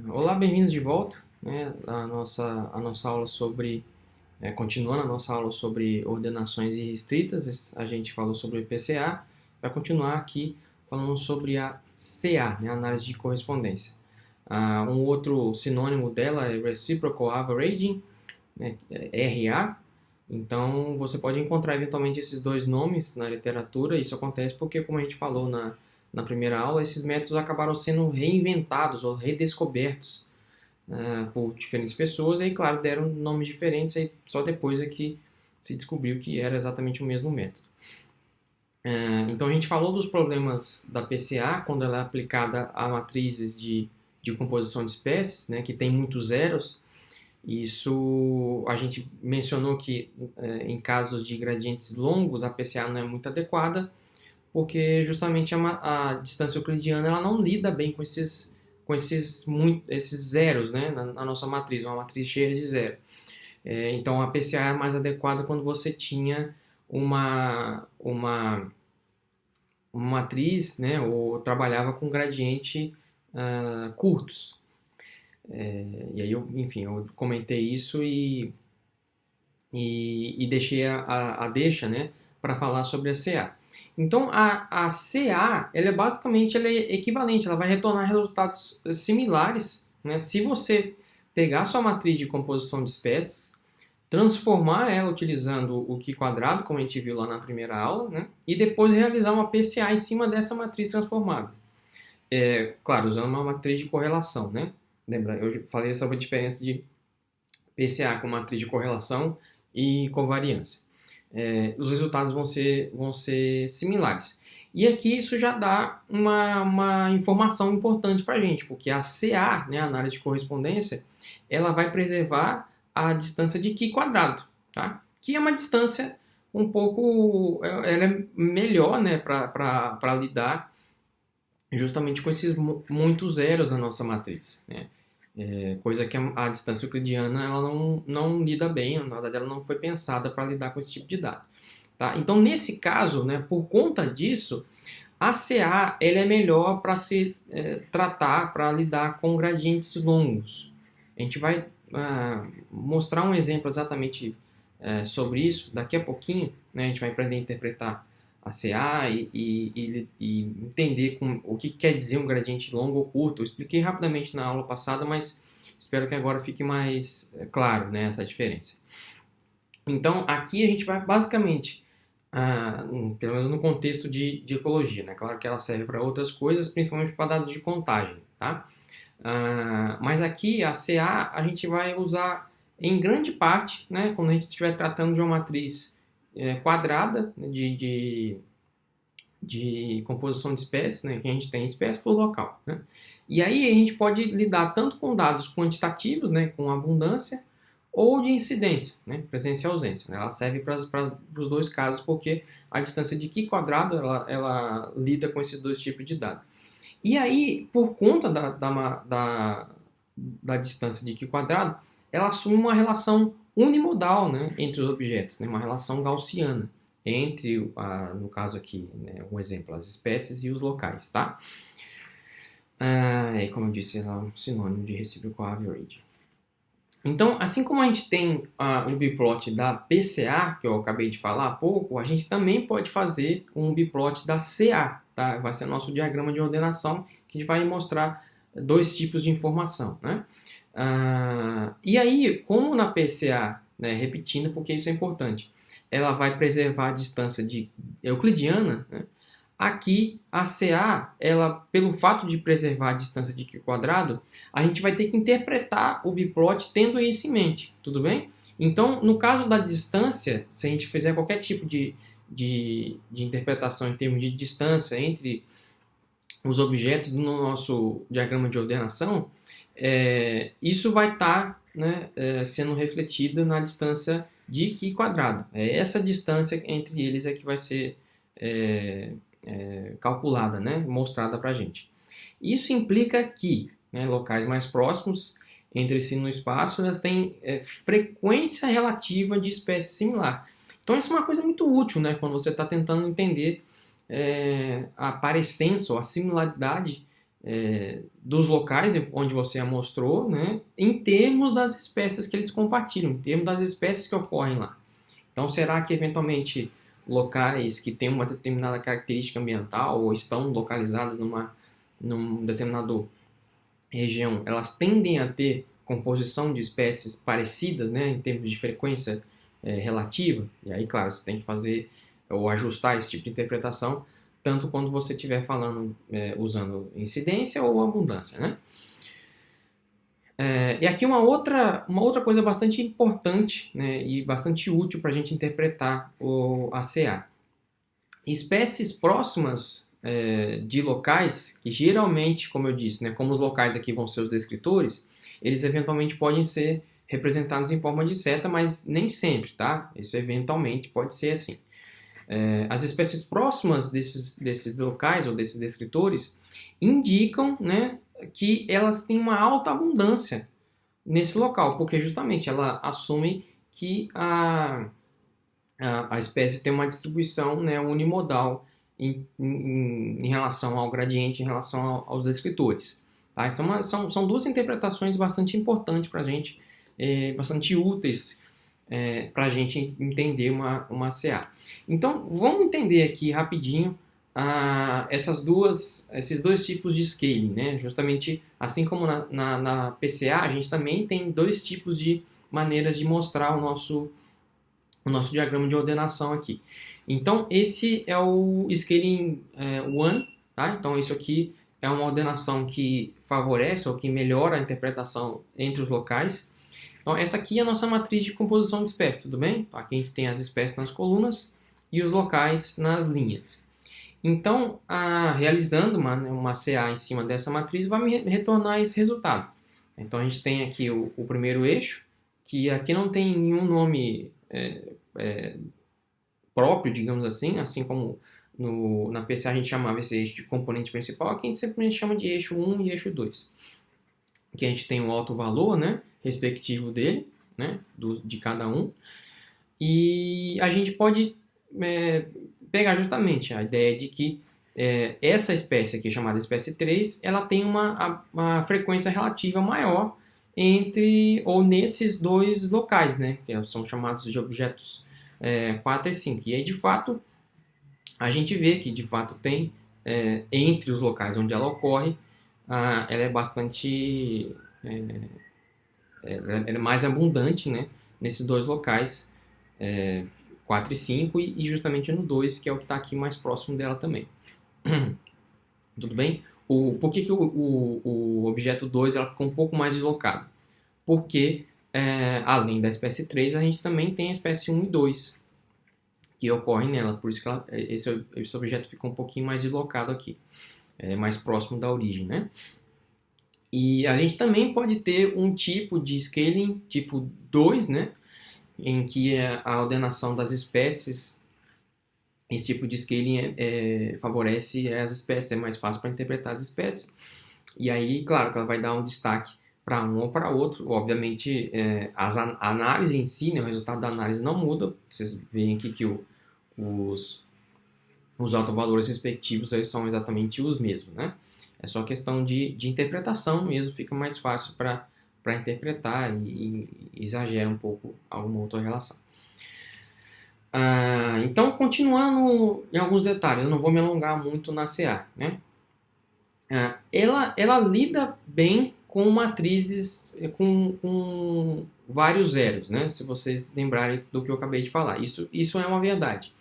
Olá, bem-vindos de volta, né, a nossa aula sobre, continuando a nossa aula sobre ordenações irrestritas. A gente falou sobre o PCA, vai continuar aqui falando sobre a CA, né, análise de correspondência. Um outro sinônimo dela é Reciprocal Averaging, né, RA. Então, você pode encontrar eventualmente esses dois nomes na literatura. Isso acontece porque, como a gente falou na primeira aula, esses métodos acabaram sendo reinventados ou redescobertos por diferentes pessoas, e aí, claro, deram nomes diferentes, aí só depois é que se descobriu que era exatamente o mesmo método. Então a gente falou dos problemas da PCA quando ela é aplicada a matrizes de composição de espécies, né, que tem muitos zeros. Isso a gente mencionou que em casos de gradientes longos a PCA não é muito adequada, porque justamente a distância euclidiana ela não lida bem esses zeros, né, na nossa matriz, uma matriz cheia de zero. Então a PCA é mais adequada quando você tinha uma matriz, né, ou trabalhava com gradiente curtos. E aí enfim, eu comentei isso e deixei a deixa, né, para falar sobre a CA. Então, a CA, ela é equivalente, ela vai retornar resultados similares, né, se você pegar a sua matriz de composição de espécies, transformar ela utilizando o Qi quadrado, como a gente viu lá na primeira aula, né, e depois realizar uma PCA em cima dessa matriz transformada. Claro, usando uma matriz de correlação, né? Lembra, eu falei sobre a diferença de PCA com matriz de correlação e covariância. Os resultados vão ser similares. E aqui isso já dá uma informação importante para a gente, porque a CA, né, a análise de correspondência, ela vai preservar a distância de Qi quadrado, tá? Que é uma distância um pouco, ela é melhor, né, para lidar justamente com esses muitos zeros na nossa matriz, né? Coisa que a distância euclidiana ela não lida bem, na verdade ela não foi pensada para lidar com esse tipo de dado. Tá? Então, nesse caso, né, por conta disso, a CA ela é melhor para se tratar, para lidar com gradientes longos. A gente vai mostrar um exemplo exatamente sobre isso daqui a pouquinho, né? A gente vai aprender a interpretar a CA e entender o que quer dizer um gradiente longo ou curto. Eu expliquei rapidamente na aula passada, mas espero que agora fique mais claro, né, essa diferença. Então, aqui a gente vai basicamente, pelo menos no contexto de ecologia, né? Claro que ela serve para outras coisas, principalmente para dados de contagem, tá? Mas aqui a CA a gente vai usar em grande parte, né, quando a gente estiver tratando de uma matriz quadrada, né, de composição de espécies, né, que a gente tem espécie por local, né? E aí a gente pode lidar tanto com dados quantitativos, né, com abundância, ou de incidência, né, presença e ausência, né? Ela serve para os dois casos, porque a distância de Qi quadrado ela lida com esses dois tipos de dados. E aí, por conta da distância de Qi quadrado, ela assume uma relação unimodal, né, entre os objetos, né, uma relação gaussiana entre, no caso aqui, né, um exemplo, as espécies e os locais, tá? E como eu disse, ela é um sinônimo de reciprocal averaging. Então, assim como a gente tem um biplot da PCA, que eu acabei de falar há pouco, a gente também pode fazer um biplot da CA, tá? Vai ser nosso diagrama de ordenação, que a gente vai mostrar dois tipos de informação, né? E aí, como na PCA, né, repetindo, porque isso é importante, ela vai preservar a distância euclidiana, né? Aqui, a CA, ela, pelo fato de preservar a distância de Qi quadrado, a gente vai ter que interpretar o biplot tendo isso em mente, tudo bem? Então, no caso da distância, se a gente fizer qualquer tipo de interpretação em termos de distância entre os objetos no nosso diagrama de ordenação, isso vai estar sendo refletido na distância de Qi quadrado. Essa distância entre eles é que vai ser calculada, né, mostrada para a gente. Isso implica que, né, locais mais próximos entre si no espaço, elas têm frequência relativa de espécie similar. Então isso é uma coisa muito útil, né, quando você está tentando entender a parecença ou a similaridade dos locais onde você amostrou, né, em termos das espécies que eles compartilham, em termos das espécies que ocorrem lá. Então, será que eventualmente locais que têm uma determinada característica ambiental ou estão localizados num determinado região, elas tendem a ter composição de espécies parecidas, né, em termos de frequência relativa? E aí, claro, você tem que fazer ou ajustar esse tipo de interpretação, tanto quando você estiver falando, usando incidência ou abundância, né? E aqui uma outra coisa bastante importante, né, e bastante útil para a gente interpretar a CA. Espécies próximas de locais, que geralmente, como eu disse, né, como os locais aqui vão ser os descritores, eles eventualmente podem ser representados em forma de seta, mas nem sempre, tá? Isso eventualmente pode ser assim. As espécies próximas desses locais ou desses descritores indicam, né, que elas têm uma alta abundância nesse local, porque justamente ela assume que a espécie tem uma distribuição, né, unimodal em relação ao gradiente, em relação aos descritores. Tá? Então são duas interpretações bastante importantes para a gente, bastante úteis para a gente entender uma CA. Então vamos entender aqui rapidinho esses dois tipos de scaling, né? Justamente assim como na PCA, a gente também tem dois tipos de maneiras de mostrar o nosso diagrama de ordenação aqui. Então esse é o scaling 1, tá? Então isso aqui é uma ordenação que favorece ou que melhora a interpretação entre os locais. Então essa aqui é a nossa matriz de composição de espécies, tudo bem? Aqui a gente tem as espécies nas colunas e os locais nas linhas. Então, realizando uma CA em cima dessa matriz, vai me retornar esse resultado. Então, a gente tem aqui o primeiro eixo, que aqui não tem nenhum nome próprio, digamos assim como na PCA a gente chamava esse eixo de componente principal, aqui a gente simplesmente chama de eixo 1 e eixo 2. Aqui a gente tem o alto valor, né, respectivo dele, né, de cada um, e a gente pode pegar justamente a ideia de que essa espécie aqui, chamada espécie 3, ela tem uma frequência relativa maior nesses dois locais, né, que são chamados de objetos 4 e 5. E aí, de fato, a gente vê que, de fato, tem, entre os locais onde ela ocorre, ela é bastante... ela é mais abundante, né, nesses dois locais, 4 e 5, e justamente no 2, que é o que está aqui mais próximo dela também. Tudo bem? Por que o objeto 2 ela ficou um pouco mais deslocado? Porque, além da espécie 3, a gente também tem a espécie 1 e 2, que ocorrem nela. Por isso que esse objeto ficou um pouquinho mais deslocado aqui, mais próximo da origem, né? E a gente também pode ter um tipo de scaling tipo 2, né? Em que a ordenação das espécies, esse tipo de scaling favorece as espécies, é mais fácil para interpretar as espécies. E aí, claro, que ela vai dar um destaque para um ou para outro. Obviamente, a análise em si, né, o resultado da análise não muda. Vocês veem aqui que os autovalores respectivos eles são exatamente os mesmos, né? É só questão de interpretação mesmo, fica mais fácil para interpretar e exagera um pouco alguma outra relação. Então, continuando em alguns detalhes, eu não vou me alongar muito na CA, né? Ela lida bem com matrizes com vários zeros, né? Se vocês lembrarem do que eu acabei de falar. Isso é uma verdade.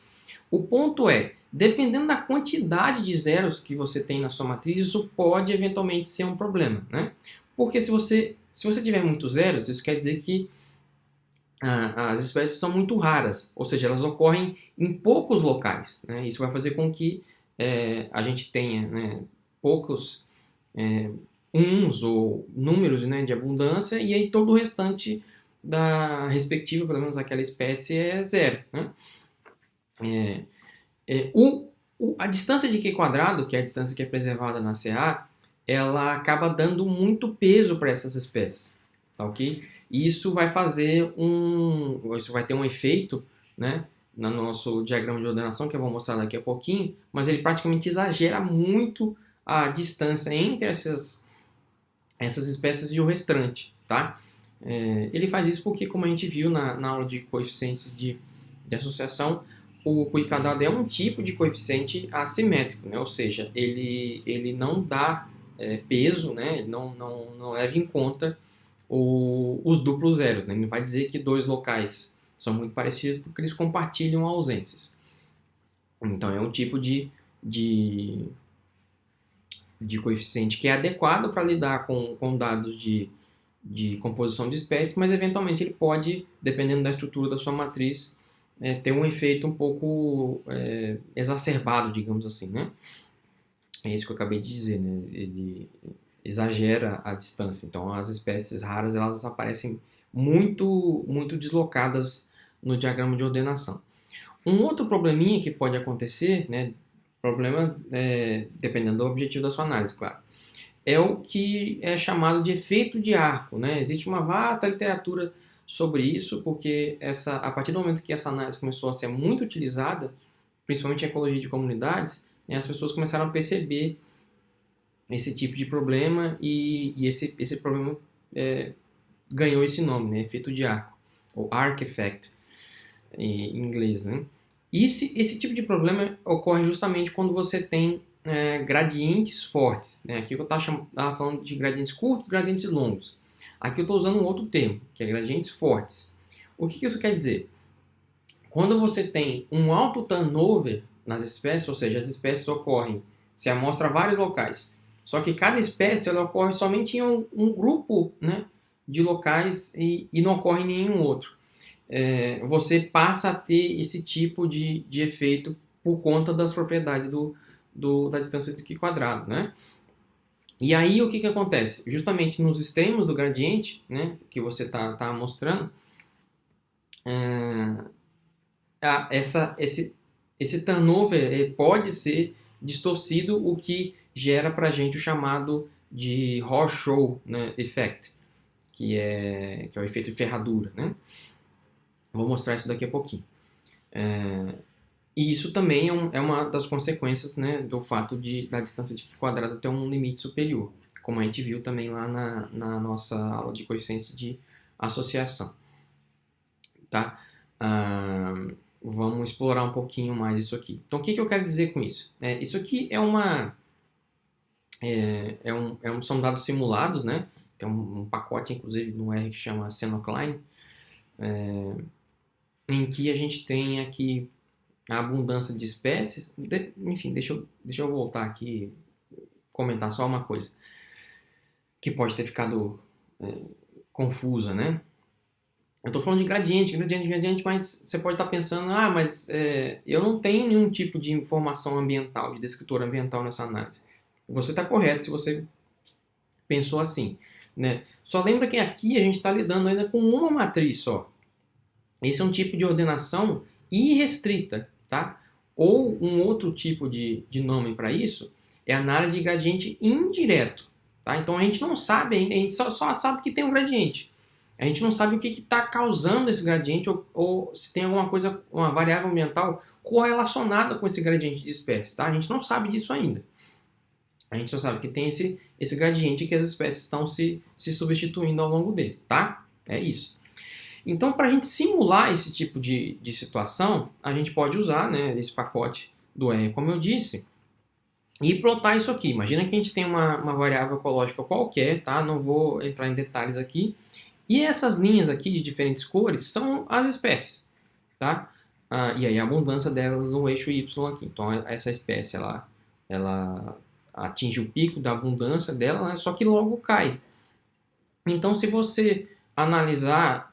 O ponto é, dependendo da quantidade de zeros que você tem na sua matriz, isso pode eventualmente ser um problema, né? Porque se você tiver muitos zeros, isso quer dizer que as espécies são muito raras, ou seja, elas ocorrem em poucos locais, né? Isso vai fazer com que a gente tenha, né, poucos uns ou números, né, de abundância, e aí todo o restante da respectiva, pelo menos aquela espécie, é zero, né? A distância de Q quadrado, que é a distância que é preservada na CA, ela acaba dando muito peso para essas espécies, tá, ok? E isso vai ter um efeito, né, no nosso diagrama de ordenação, que eu vou mostrar daqui a pouquinho, mas ele praticamente exagera muito a distância entre essas espécies e o restante, tá? Ele faz isso porque, como a gente viu na aula de coeficientes de associação, o Kuikadada é um tipo de coeficiente assimétrico, né? Ou seja, ele não dá peso, né? Ele não leva em conta os duplos zeros, né? Ele não vai dizer que dois locais são muito parecidos porque eles compartilham ausências. Então é um tipo de, de coeficiente que é adequado para lidar com dados de composição de espécies, mas eventualmente ele pode, dependendo da estrutura da sua matriz, ter um efeito um pouco exacerbado, digamos assim, né? É isso que eu acabei de dizer, né? Ele exagera a distância. Então, as espécies raras elas aparecem muito deslocadas no diagrama de ordenação. Um outro probleminha que pode acontecer, né? Problema dependendo do objetivo da sua análise, claro, é o que é chamado de efeito de arco, né? Existe uma vasta literatura sobre isso, porque a partir do momento que essa análise começou a ser muito utilizada, principalmente em ecologia de comunidades, né, as pessoas começaram a perceber esse tipo de problema e esse problema ganhou esse nome, né? Efeito de arco, ou arc effect em inglês, né? Esse tipo de problema ocorre justamente quando você tem gradientes fortes, né? Aqui eu estava falando de gradientes curtos, gradientes longos. Aqui eu estou usando um outro termo, que é gradientes fortes. O que isso quer dizer? Quando você tem um alto turnover nas espécies, ou seja, as espécies ocorrem, se amostra vários locais, só que cada espécie ela ocorre somente em um grupo, né, de locais e não ocorre em nenhum outro. Você passa a ter esse tipo de efeito por conta das propriedades da distância de quadrado, né? E aí o que acontece? Justamente nos extremos do gradiente, né, que você tá mostrando, esse turnover pode ser distorcido, o que gera para a gente o chamado de Rorschach, né, effect, que é o efeito de ferradura, né? Vou mostrar isso daqui a pouquinho. E isso também é uma das consequências, né, do fato da distância de quadrado ter um limite superior, como a gente viu também lá na nossa aula de coeficientes de associação. Tá? Vamos explorar um pouquinho mais isso aqui. Então, o que eu quero dizer com isso? Isso aqui são dados simulados, né? Tem um pacote, inclusive, no R que chama Senocline, em que a gente tem aqui a abundância de espécies. Enfim, deixa eu voltar aqui e comentar só uma coisa que pode ter ficado confusa, né? Eu estou falando de gradiente, mas você pode estar pensando, mas eu não tenho nenhum tipo de informação ambiental, de descritor ambiental nessa análise. Você está correto se você pensou assim, né? Só lembra que aqui a gente está lidando ainda com uma matriz só. Esse é um tipo de ordenação irrestrita, tá? Ou um outro tipo de nome para isso é análise de gradiente indireto, tá? Então a gente não sabe ainda, a gente só sabe que tem um gradiente. A gente não sabe o que está causando esse gradiente ou se tem alguma coisa, uma variável ambiental correlacionada com esse gradiente de espécies, tá? A gente não sabe disso ainda. A gente só sabe que tem esse gradiente que as espécies estão se substituindo ao longo dele, tá? É isso. Então, para a gente simular esse tipo de situação, a gente pode usar, né, esse pacote do R, como eu disse, e plotar isso aqui. Imagina que a gente tem uma variável ecológica qualquer, tá? Não vou entrar em detalhes aqui. E essas linhas aqui de diferentes cores são as espécies, tá? E aí a abundância delas no eixo Y aqui. Então, essa espécie, ela atinge o pico da abundância dela, né? Só que logo cai. Então, se você analisar,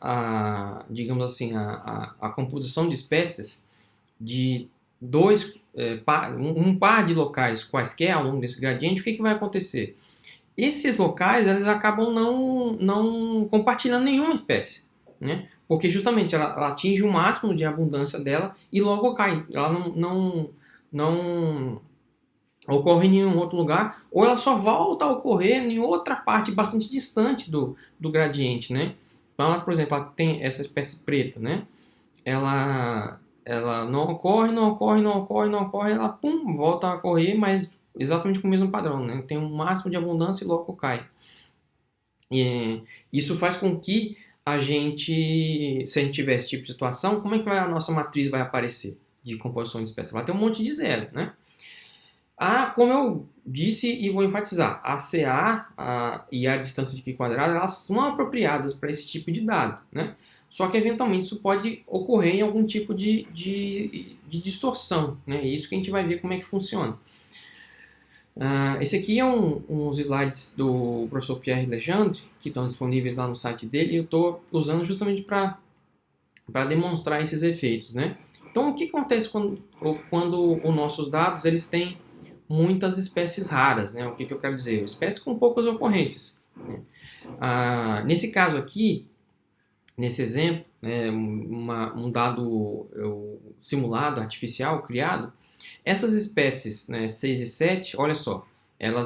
digamos assim, a composição de espécies de um par de locais quaisquer ao longo desse gradiente, o que vai acontecer? Esses locais eles acabam não compartilhando nenhuma espécie, né? Porque justamente ela atinge o máximo de abundância dela e logo cai. Ela não ocorre em nenhum outro lugar, ou ela só volta a ocorrer em outra parte bastante distante do gradiente, né? Então, ela, por exemplo, ela tem essa espécie preta, né? Ela não ocorre, ela pum, volta a ocorrer, mas exatamente com o mesmo padrão, né? Tem um máximo de abundância e logo cai. E isso faz com que a gente, se a gente tiver esse tipo de situação, como é que a nossa matriz vai aparecer de composição de espécie? Vai ter um monte de zero, né? Como eu disse e vou enfatizar, a CA e a distância de Q quadrado, elas são apropriadas para esse tipo de dado, né? Só que eventualmente isso pode ocorrer em algum tipo de distorção, né? Isso que a gente vai ver como é que funciona. Esse aqui é uns slides do professor Pierre Legendre, que estão disponíveis lá no site dele, e eu estou usando justamente para demonstrar esses efeitos, né? Então, o que acontece quando os nossos dados eles têm muitas espécies raras, né? O que eu quero dizer? Espécies com poucas ocorrências, né? Nesse caso aqui, nesse exemplo, né, um dado simulado, artificial, criado, essas espécies, né, 6 e 7, olha só, ela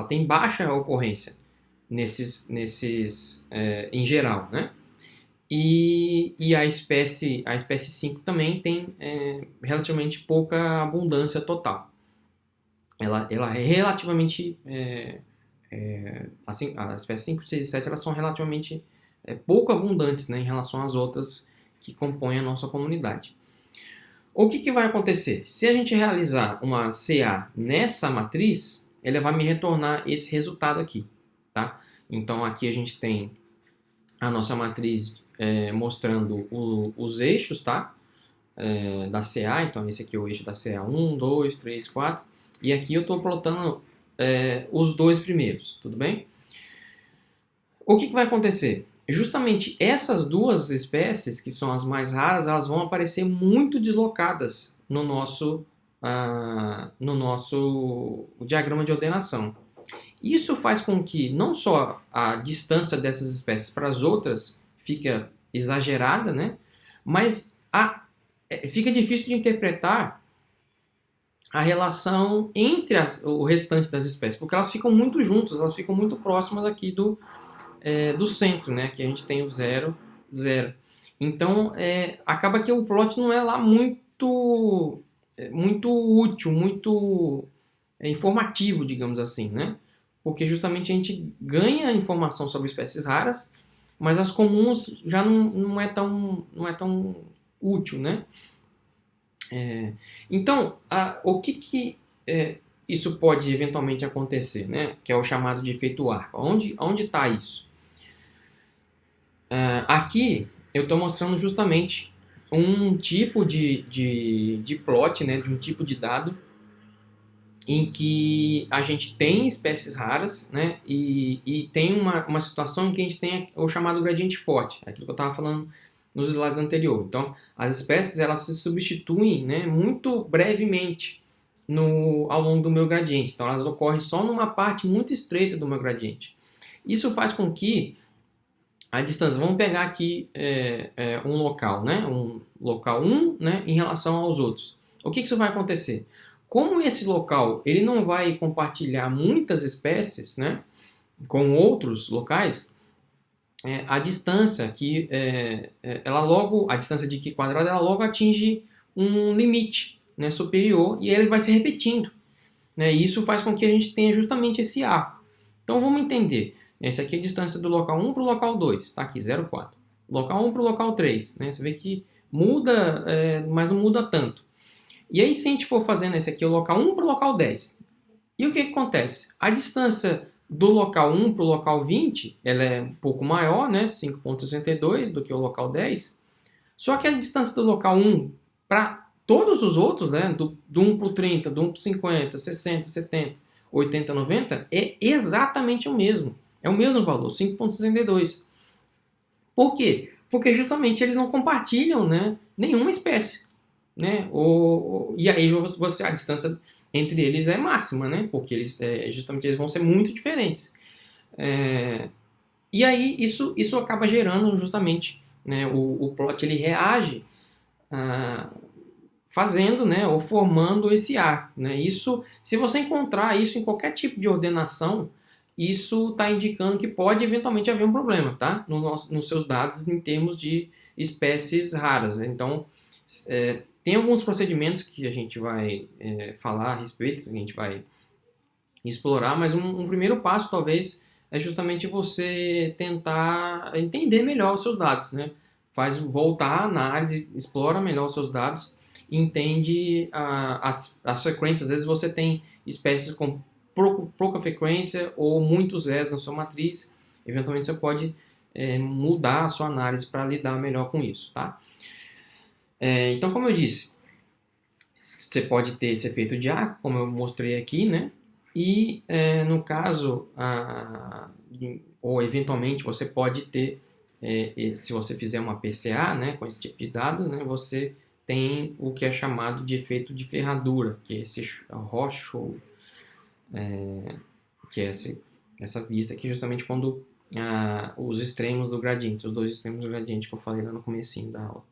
tem baixa ocorrência em geral, né? E a espécie 5 também tem relativamente pouca abundância total. Ela é relativamente, assim, a espécie 5, 6 e 7 elas são relativamente pouco abundantes, né, em relação às outras que compõem a nossa comunidade. O que vai acontecer? Se a gente realizar uma CA nessa matriz, ela vai me retornar esse resultado aqui, tá? Então aqui a gente tem a nossa matriz mostrando os eixos, tá? Da CA, então esse aqui é o eixo da CA 1, 2, 3, 4, e aqui eu estou plotando os dois primeiros, tudo bem? O que vai acontecer? Justamente essas duas espécies, que são as mais raras, elas vão aparecer muito deslocadas no nosso diagrama de ordenação. Isso faz com que não só a distância dessas espécies para as outras fica exagerada, né? Mas fica difícil de interpretar a relação entre o restante das espécies, porque elas ficam muito juntas, elas ficam muito próximas aqui do centro, né? Que a gente tem o 0, 0. Então, acaba que o plot não é lá muito útil, muito informativo, digamos assim, né? Porque justamente a gente ganha informação sobre espécies raras, mas as comuns já não é tão útil, né? Então, o que isso pode eventualmente acontecer, né? Que é o chamado de efeito arco. Onde está isso? Aqui eu estou mostrando justamente um tipo de plot, né, de um tipo de dado em que a gente tem espécies raras, né, e tem uma situação em que a gente tem o chamado gradiente forte, aquilo que eu estava falando nos slides anteriores. Então, as espécies elas se substituem, né, muito brevemente ao longo do meu gradiente. Então, elas ocorrem só numa parte muito estreita do meu gradiente. Isso faz com que a distância, vamos pegar aqui um local, né? Um local 1, né? Em relação aos outros. O que isso vai acontecer? Como esse local ele não vai compartilhar muitas espécies, né? Com outros locais, a distância que a distância de Q quadrado, ela logo atinge um limite, né? Superior, e ele vai se repetindo, né? E isso faz com que a gente tenha justamente esse arco. Então vamos entender. Essa aqui é a distância do local 1 para o local 2, está aqui, 0,4. Local 1 para o local 3, né? Você vê que muda, mas não muda tanto. E aí, se a gente for fazendo esse aqui, o local 1 para o local 10, e o que acontece? A distância do local 1 para o local 20, ela é um pouco maior, né? 5,62 do que o local 10, só que a distância do local 1 para todos os outros, né? Do 1 para o 30, do 1 para o 50, 60, 70, 80, 90, é exatamente o mesmo. É o mesmo valor, 5,62. Por quê? Porque justamente eles não compartilham, né, nenhuma espécie, né? E aí a distância entre eles é máxima, né? Porque justamente eles vão ser muito diferentes. E aí isso acaba gerando justamente, né, o plot ele reage fazendo, né, ou formando esse arco, né? Isso, se você encontrar isso em qualquer tipo de ordenação, isso está indicando que pode eventualmente haver um problema, tá? Nos seus dados em termos de espécies raras, né? Então, Tem alguns procedimentos que a gente vai falar a respeito, que a gente vai explorar, mas um primeiro passo, talvez, é justamente você tentar entender melhor os seus dados, né? Voltar à análise, explora melhor os seus dados, entende as frequências. Às vezes você tem espécies com pouca frequência ou muitos zeros na sua matriz. Eventualmente você pode mudar a sua análise para lidar melhor com isso, tá? Então, como eu disse, você pode ter esse efeito de arco, como eu mostrei aqui, né? E no caso, ou eventualmente você pode ter, se você fizer uma PCA, né, com esse tipo de dado, né, você tem o que é chamado de efeito de ferradura, que é esse Rorschach, que é essa vista aqui, justamente quando os extremos do gradiente, os dois extremos do gradiente que eu falei lá no comecinho da aula.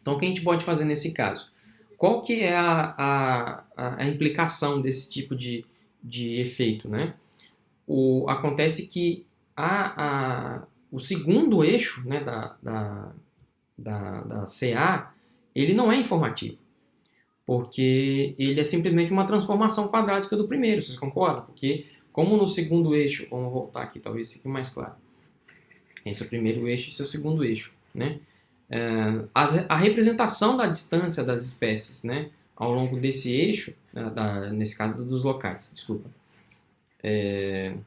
Então, o que a gente pode fazer nesse caso? Qual que é a implicação desse tipo de efeito, né? Acontece que o segundo eixo, né, da CA, ele não é informativo, porque ele é simplesmente uma transformação quadrática do primeiro, vocês concordam? Porque como no segundo eixo, vamos voltar aqui, talvez fique mais claro. Esse é o primeiro eixo e esse é o segundo eixo, né? A representação da distância das espécies, né, ao longo desse eixo, nesse caso dos locais, desculpa, ele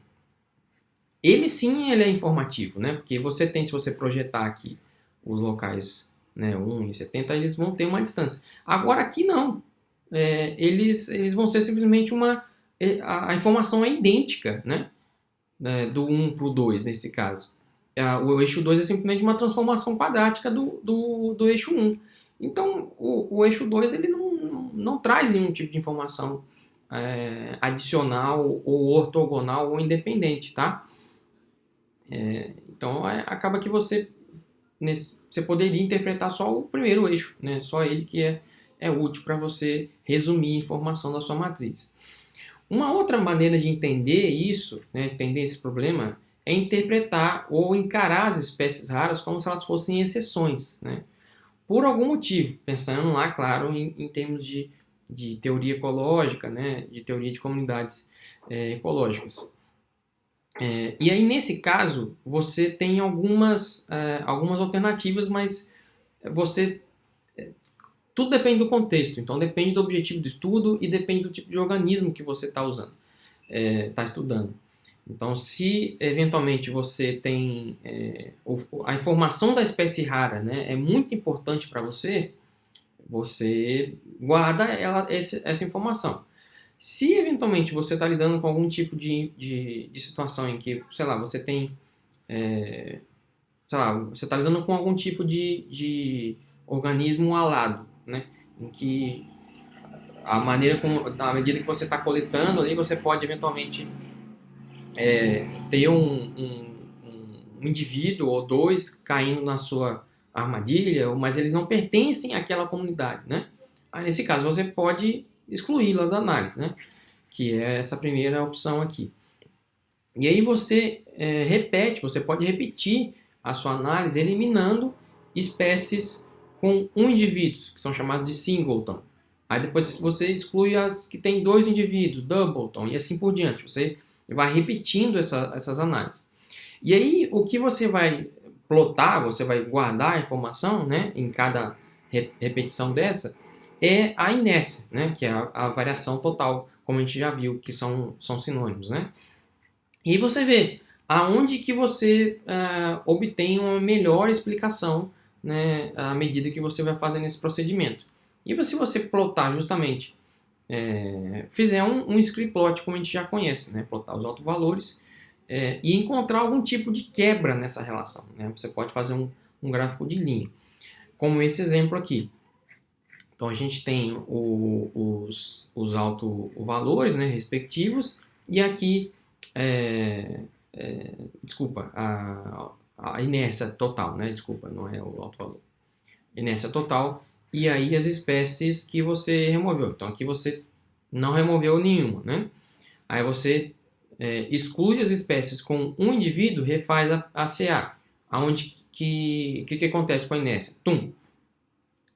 é informativo, né, porque você tem, se você projetar aqui os locais, né, 1 e 70, eles vão ter uma distância. Agora aqui não, eles vão ser simplesmente a informação é idêntica, né, do 1 para o 2 nesse caso. O eixo 2 é simplesmente uma transformação quadrática do eixo 1. Então, o eixo 2 ele não traz nenhum tipo de informação adicional ou ortogonal ou independente, tá? Então, acaba que você poderia interpretar só o primeiro eixo, né? Só ele que é útil para você resumir a informação da sua matriz. Uma outra maneira de entender isso, né, entender esse problema, é interpretar ou encarar as espécies raras como se elas fossem exceções, né? Por algum motivo, pensando lá, claro, em termos de teoria ecológica, né? De teoria de comunidades ecológicas. E aí, nesse caso, você tem algumas alternativas, mas tudo depende do contexto, então depende do objetivo do estudo e depende do tipo de organismo que você está estudando. Então, se eventualmente você tem a informação da espécie rara, né, é muito importante para você, você guarda essa informação. Se eventualmente você está lidando com algum tipo de situação em que, sei lá, você tem, você está lidando com algum tipo de organismo alado, né, em que à medida que você está coletando ali, você pode eventualmente ter um indivíduo ou dois caindo na sua armadilha, mas eles não pertencem àquela comunidade, né? Aí, nesse caso, você pode excluí-la da análise, né? Que é essa primeira opção aqui. E aí você você pode repetir a sua análise eliminando espécies com um indivíduo, que são chamados de singleton. Aí depois você exclui as que têm dois indivíduos, doubleton, e assim por diante. Você vai repetindo essas análises. E aí, o que você vai plotar, você vai guardar a informação, né, em cada repetição dessa, é a inércia, né, que é a variação total, como a gente já viu, que são sinônimos, né? E você vê aonde que você obtém uma melhor explicação, né, à medida que você vai fazendo esse procedimento. E se você plotar justamente, fizer um script plot, como a gente já conhece, né, plotar os autovalores, e encontrar algum tipo de quebra nessa relação, né? Você pode fazer um gráfico de linha, como esse exemplo aqui. Então a gente tem os autovalores, né, respectivos, e aqui, desculpa, a inércia total, né? Desculpa, não é o autovalor. Inércia total, e aí as espécies que você removeu. Então aqui você não removeu nenhuma, né? Aí você exclui as espécies com um indivíduo, refaz a CA. Aonde que acontece com a inércia?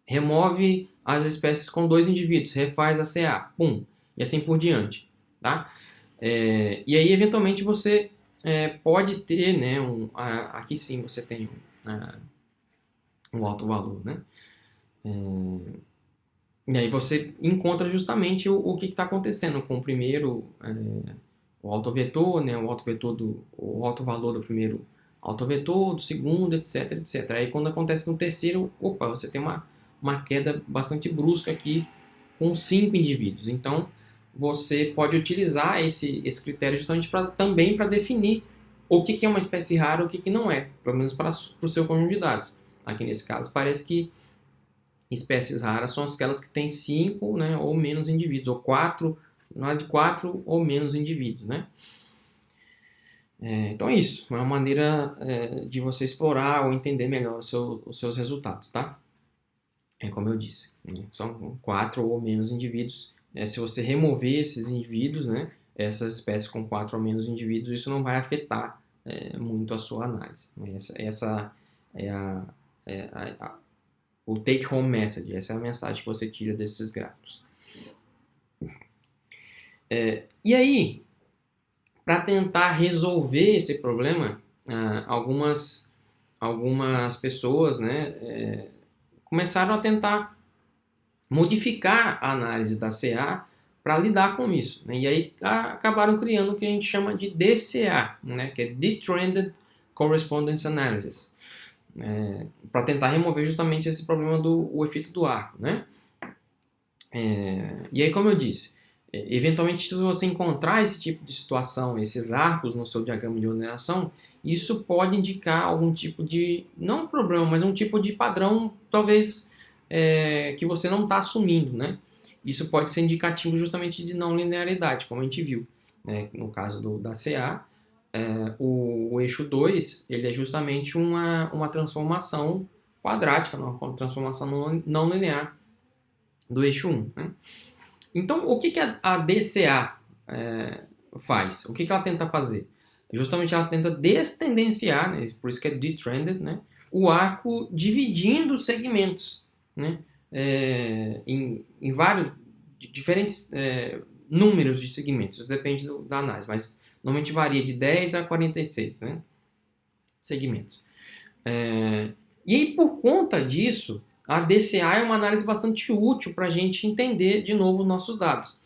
remove as espécies com 2 indivíduos, refaz a CA, pum, e assim por diante, tá? E aí, eventualmente, você pode ter, né, aqui sim você tem um alto valor, né? E aí você encontra justamente o que está acontecendo com o primeiro, o autovetor, né, o alto valor do primeiro autovetor, do segundo, etc, etc. Aí quando acontece no terceiro, opa, você tem uma queda bastante brusca aqui com 5 indivíduos. Então, você pode utilizar esse critério justamente também para definir o que é uma espécie rara e o que não é, pelo menos para o seu conjunto de dados. Aqui nesse caso, parece que espécies raras são aquelas que têm 5, né, ou menos indivíduos, ou 4, não é de 4 ou menos indivíduos, né? Então é isso, é uma maneira de você explorar ou entender melhor os seus resultados, tá? É como eu disse, né? São 4 ou menos indivíduos. Se você remover esses indivíduos, né, essas espécies com 4 ou menos indivíduos, isso não vai afetar muito a sua análise. Essa é o take-home message, essa é a mensagem que você tira desses gráficos. E aí, para tentar resolver esse problema, algumas pessoas, né, começaram a tentar modificar a análise da CA para lidar com isso, né? E aí acabaram criando o que a gente chama de DCA, né, que é Detrended Correspondence Analysis, para tentar remover justamente esse problema do efeito do arco, né? E aí, como eu disse, eventualmente se você encontrar esse tipo de situação, esses arcos no seu diagrama de ordenação, isso pode indicar algum tipo de, não um problema, mas um tipo de padrão, talvez, que você não está assumindo, né? Isso pode ser indicativo justamente de não linearidade, como a gente viu, né? No caso da CA, o eixo 2 ele é justamente uma transformação quadrática, uma transformação não linear do eixo 1. Né? Então, o que a DCA faz? O que ela tenta fazer? Justamente ela tenta destendenciar, né? Por isso que é detrended, né? O arco dividindo os segmentos, né? Em vários diferentes números de segmentos. Isso depende da análise, mas normalmente varia de 10 a 46, né? Segmentos. E aí, por conta disso, a DCA é uma análise bastante útil para a gente entender de novo os nossos dados.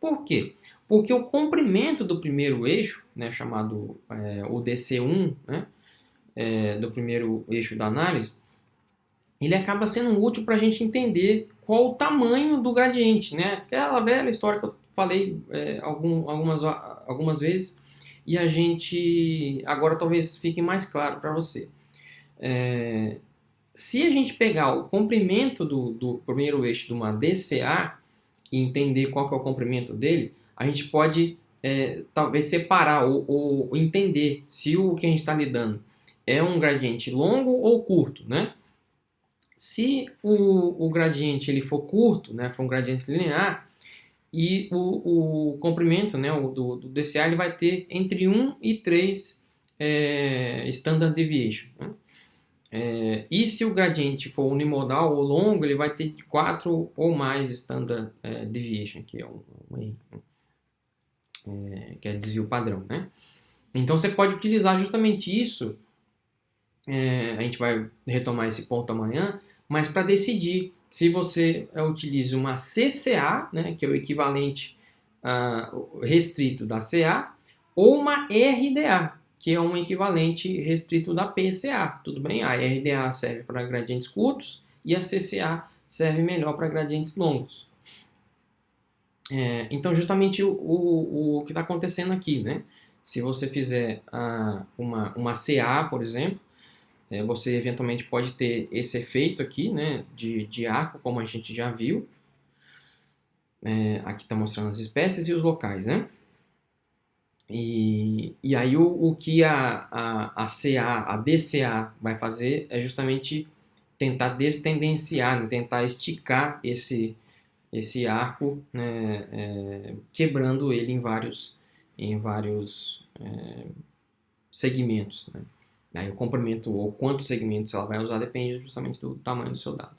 Por quê? Porque o comprimento do primeiro eixo, né, chamado o DC1, né, do primeiro eixo da análise, ele acaba sendo útil para a gente entender qual o tamanho do gradiente, né? Aquela velha história que eu falei algumas vezes e a gente agora talvez fique mais claro para você. Se a gente pegar o comprimento do primeiro eixo de uma DCA e entender qual que é o comprimento dele, a gente pode talvez separar ou entender se o que a gente está lidando é um gradiente longo ou curto, né? Se o gradiente ele for curto, né, for um gradiente linear, e o comprimento, né, do DCA ele vai ter entre 1 e 3 standard deviation. Né? E se o gradiente for unimodal ou longo, ele vai ter 4 ou mais standard deviation, que é que é desvio padrão. Né? Então você pode utilizar justamente isso, a gente vai retomar esse ponto amanhã, mas para decidir se você utiliza uma CCA, né, que é o equivalente restrito da CA, ou uma RDA, que é um equivalente restrito da PCA, tudo bem? A RDA serve para gradientes curtos e a CCA serve melhor para gradientes longos. Então, justamente o que está acontecendo aqui, né? Se você fizer uma CA, por exemplo, você eventualmente pode ter esse efeito aqui, né, de arco, como a gente já viu. Aqui está mostrando as espécies e os locais, né? E aí o que a CA, a DCA vai fazer é justamente tentar destendenciar, né, tentar esticar esse arco, né, quebrando ele em vários segmentos, né? Aí o comprimento ou quantos segmentos ela vai usar depende justamente do tamanho do seu dado.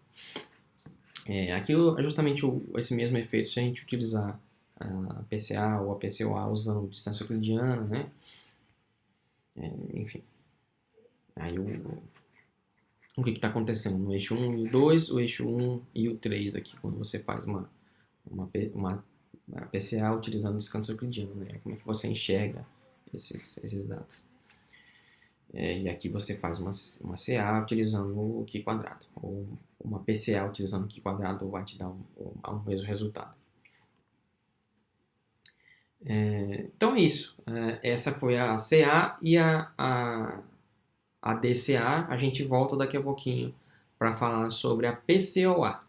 Aqui é justamente esse mesmo efeito se a gente utilizar a PCA ou a PCOA usando distância euclidiana, né? Enfim, aí o que está acontecendo no eixo 1 e o 2, o eixo 1 e o 3 aqui, quando você faz uma PCA utilizando distância euclidiana, né? Como é que você enxerga esses dados. E aqui você faz uma CA utilizando o Q quadrado, ou uma PCA utilizando o Q quadrado vai te dar o mesmo resultado. Então é isso. Essa foi a CA e a DCA. A gente volta daqui a pouquinho para falar sobre a PCOA.